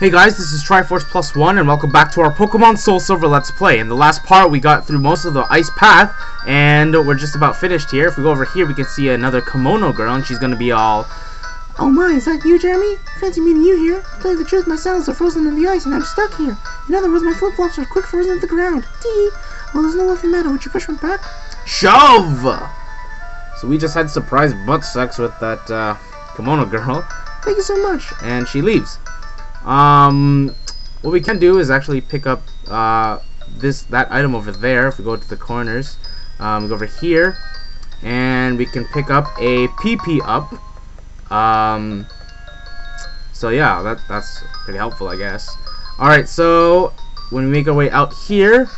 Hey guys, this is Triforce Plus One, and welcome back to our Pokemon SoulSilver Let's Play. In the last part, we got through most of the ice path, and we're just about finished here. If we go over here, we can see another kimono girl, and she's gonna be all, "Oh my, is that you, Jeremy? Fancy meeting you here. To tell you the truth, my sandals are frozen in the ice, and I'm stuck here. In other words, my flip-flops are quick frozen to the ground. Tee. Well, there's no nothing matter. Would you push me back?" shove! So we just had surprise butt sex with that kimono girl. Thank you so much. And she leaves. What we can do is actually pick up that item over there. If we go to the corners, we go over here, and we can pick up a PP up. So yeah, that's pretty helpful, I guess. All right, so when we make our way out here,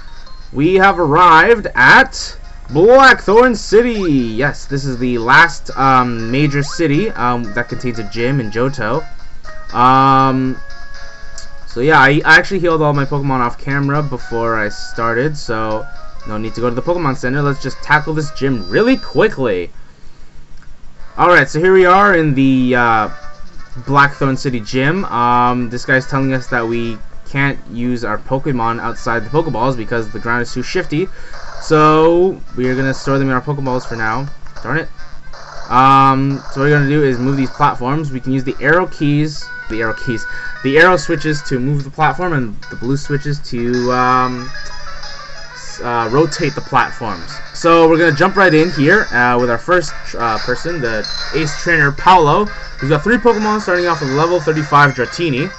we have arrived at Blackthorn City. Yes, this is the last major city that contains a gym in Johto. So yeah, I actually healed all my Pokemon off camera before I started, so no need to go to the Pokemon Center. Let's just tackle this gym really quickly. Alright, so here we are in the Blackthorn City gym. This guy's telling us that we can't use our Pokemon outside the Pokeballs because the ground is too shifty. So we're gonna store them in our Pokeballs for now. Darn it. So what we're gonna do is move these platforms. We can use the arrow switches to move the platform, and the blue switches to rotate the platforms. So we're gonna jump right in here with our first person, the Ace Trainer Paolo, who's got 3 Pokemon starting off with level 35 Dratini.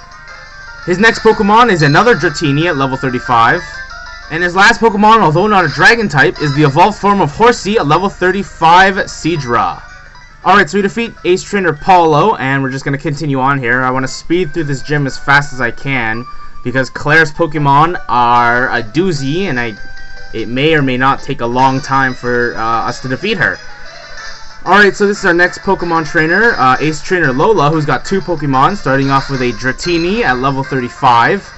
His next Pokemon is another Dratini at level 35. And his last Pokemon, although not a Dragon type, is the evolved form of Horsey at level 35 Seadra. Alright, so we defeat Ace Trainer Paolo, and we're just going to continue on here. I want to speed through this gym as fast as I can, because Claire's Pokemon are a doozy, and it may or may not take a long time for us to defeat her. Alright, so this is our next Pokemon trainer, Ace Trainer Lola, who's got 2 Pokemon, starting off with a Dratini at level 35.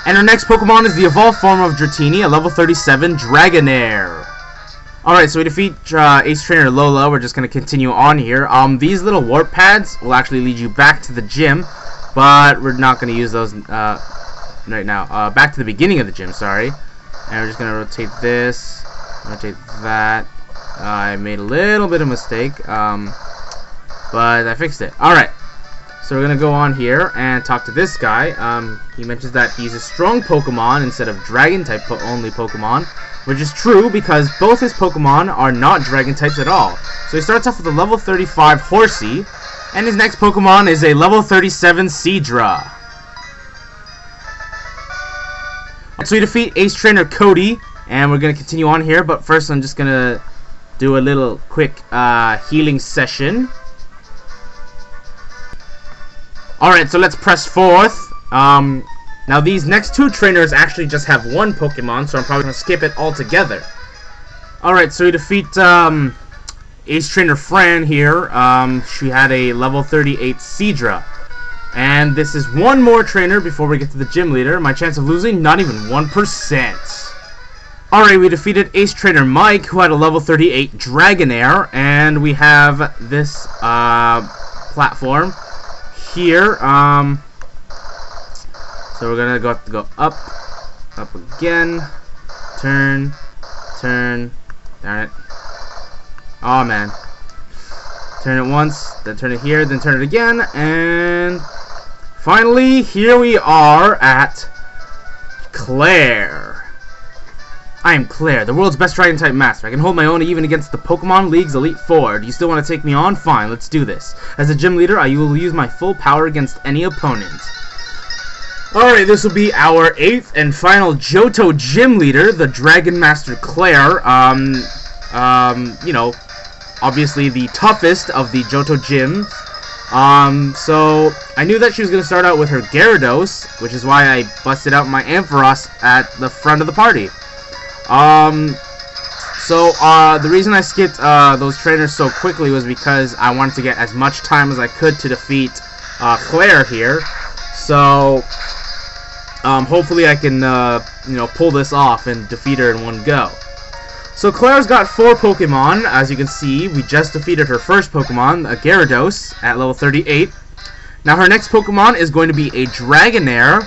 And our next Pokemon is the evolved form of Dratini at level 37, Dragonair. Alright, so we defeat Ace Trainer Lola. We're just going to continue on here. These little warp pads will actually lead you back to the gym, but we're not going to use those right now. Back to the beginning of the gym, sorry. And we're just going to rotate this, rotate that. I made a little bit of a mistake, but I fixed it. Alright, so we're going to go on here and talk to this guy. He mentions that he's a strong Pokemon instead of Dragon-type only Pokemon, which is true because both his Pokemon are not Dragon types at all. So he starts off with a level 35 Horsey, and his next Pokemon is a level 37 Seadra. So we defeat Ace Trainer Cody, and we're going to continue on here, but first I'm just going to do a little quick healing session. Alright, so let's press forth. Now these next 2 trainers actually just have 1 Pokemon, so I'm probably going to skip it altogether. Alright, so we defeat Ace Trainer Fran here. She had a level 38 Seadra. And this is 1 more trainer before we get to the gym leader. My chance of losing, not even 1%. Alright, we defeated Ace Trainer Mike, who had a level 38 Dragonair. And we have this platform here. So we're gonna go up again, turn, darn it. Oh man. Turn it once, then turn it here, then turn it again, and finally, here we are at Clair. I am Clair, the world's best Dragon-type master. I can hold my own even against the Pokemon League's Elite Four. Do you still want to take me on? Fine, let's do this. As a gym leader, I will use my full power against any opponent. Alright, this will be our 8th and final Johto gym leader, the Dragon Master Clair. You know, obviously the toughest of the Johto gyms. So I knew that she was going to start out with her Gyarados, which is why I busted out my Ampharos at the front of the party. The reason I skipped those trainers so quickly was because I wanted to get as much time as I could to defeat Claire here. So hopefully I can you know, pull this off and defeat her in one go. So Claire's got 4 Pokemon. As you can see, we just defeated her first Pokemon, a Gyarados, at level 38. Now her next Pokemon is going to be a Dragonair,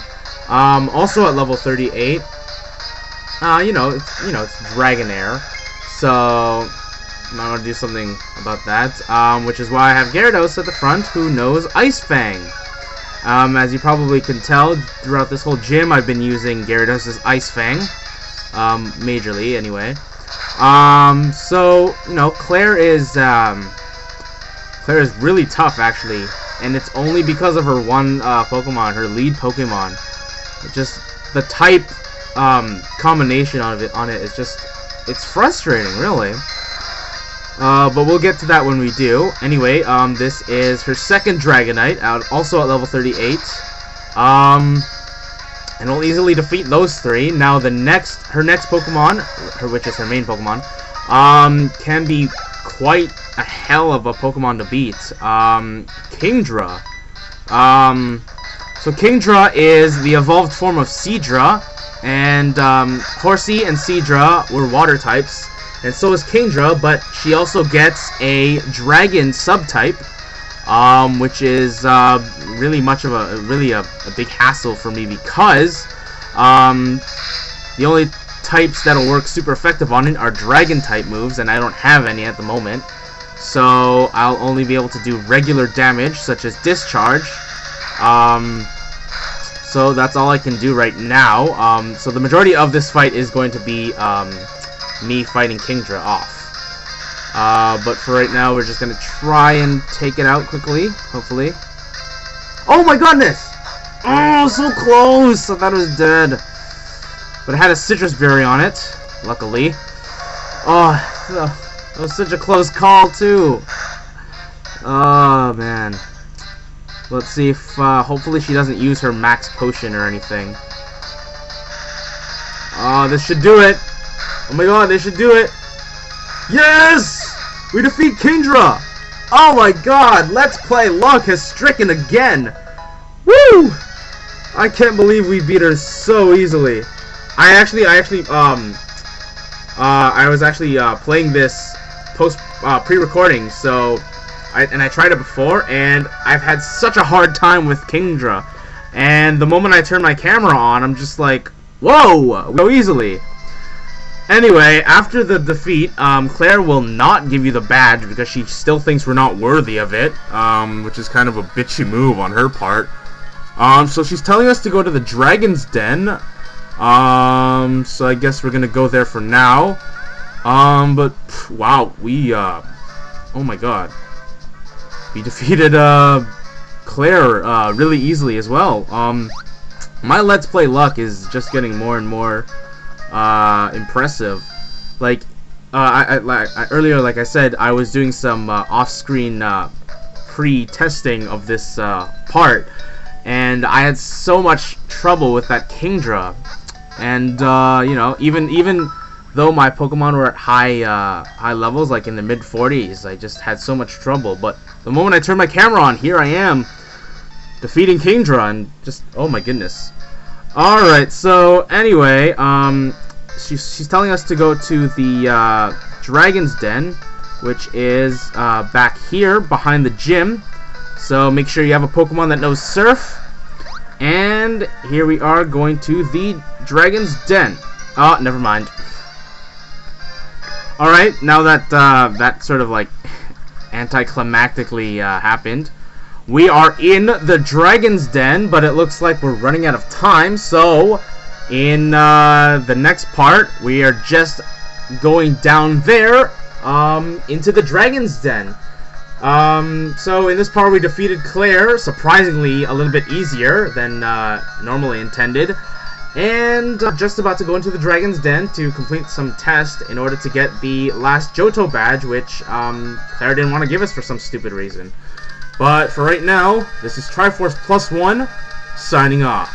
also at level 38. You know, it's Dragonair, so I'm gonna do something about that. Which is why I have Gyarados at the front, who knows Ice Fang. As you probably can tell, throughout this whole gym, I've been using Gyarados' Ice Fang, majorly anyway. So you know, Claire is really tough actually, and it's only because of her one Pokemon, her lead Pokemon. Just the type combination on it is just, it's frustrating, really. But we'll get to that when we do. Anyway, this is her second Dragonite, also at level 38. And we'll easily defeat those three. Now her next Pokemon, which is her main Pokemon, can be quite a hell of a Pokemon to beat. Kingdra. So Kingdra is the evolved form of Seadra, and Horsea and Seadra were water types, and so is Kingdra, but she also gets a dragon subtype, which is really a big hassle for me, because the only types that'll work super effective on it are dragon type moves, and I don't have any at the moment, so I'll only be able to do regular damage such as discharge. So that's all I can do right now. So the majority of this fight is going to be me fighting Kingdra off. But for right now, we're just going to try and take it out quickly, hopefully. Oh my goodness! Oh, so close! I thought it was dead. But it had a citrus berry on it, luckily. Oh, that was such a close call, too. Oh, man. Let's see if, hopefully she doesn't use her max potion or anything. Oh, this should do it! Oh my god, this should do it! Yes! We defeat Kingdra! Oh my god, Let's Play Luck has stricken again! Woo! I can't believe we beat her so easily. I was actually playing this pre-recording, so I tried it before, and I've had such a hard time with Kingdra. And the moment I turn my camera on, I'm just like, whoa, go easily. Anyway, after the defeat, Claire will not give you the badge because she still thinks we're not worthy of it, which is kind of a bitchy move on her part. So she's telling us to go to the Dragon's Den. So I guess we're gonna go there for now. But wow, oh my god. We defeated Claire really easily as well. My Let's Play luck is just getting more and more impressive. Like earlier, like I said, I was doing some off-screen pre-testing of this part, and I had so much trouble with that Kingdra. And you know, even though my Pokemon were at high levels, like in the mid-40s, I just had so much trouble. But the moment I turned my camera on, here I am, defeating Kingdra, and just, oh my goodness. Alright, so anyway, she's telling us to go to the Dragon's Den, which is back here, behind the gym. So make sure you have a Pokemon that knows Surf. And here we are going to the Dragon's Den. Oh, never mind. Alright, now that that sort of like anticlimactically happened, we are in the Dragon's Den, but it looks like we're running out of time, so in the next part, we are just going down there into the Dragon's Den. So in this part we defeated Claire, surprisingly a little bit easier than normally intended, and just about to go into the Dragon's Den to complete some tests in order to get the last Johto badge, which Claire didn't want to give us for some stupid reason. But for right now, this is Triforce Plus One, signing off.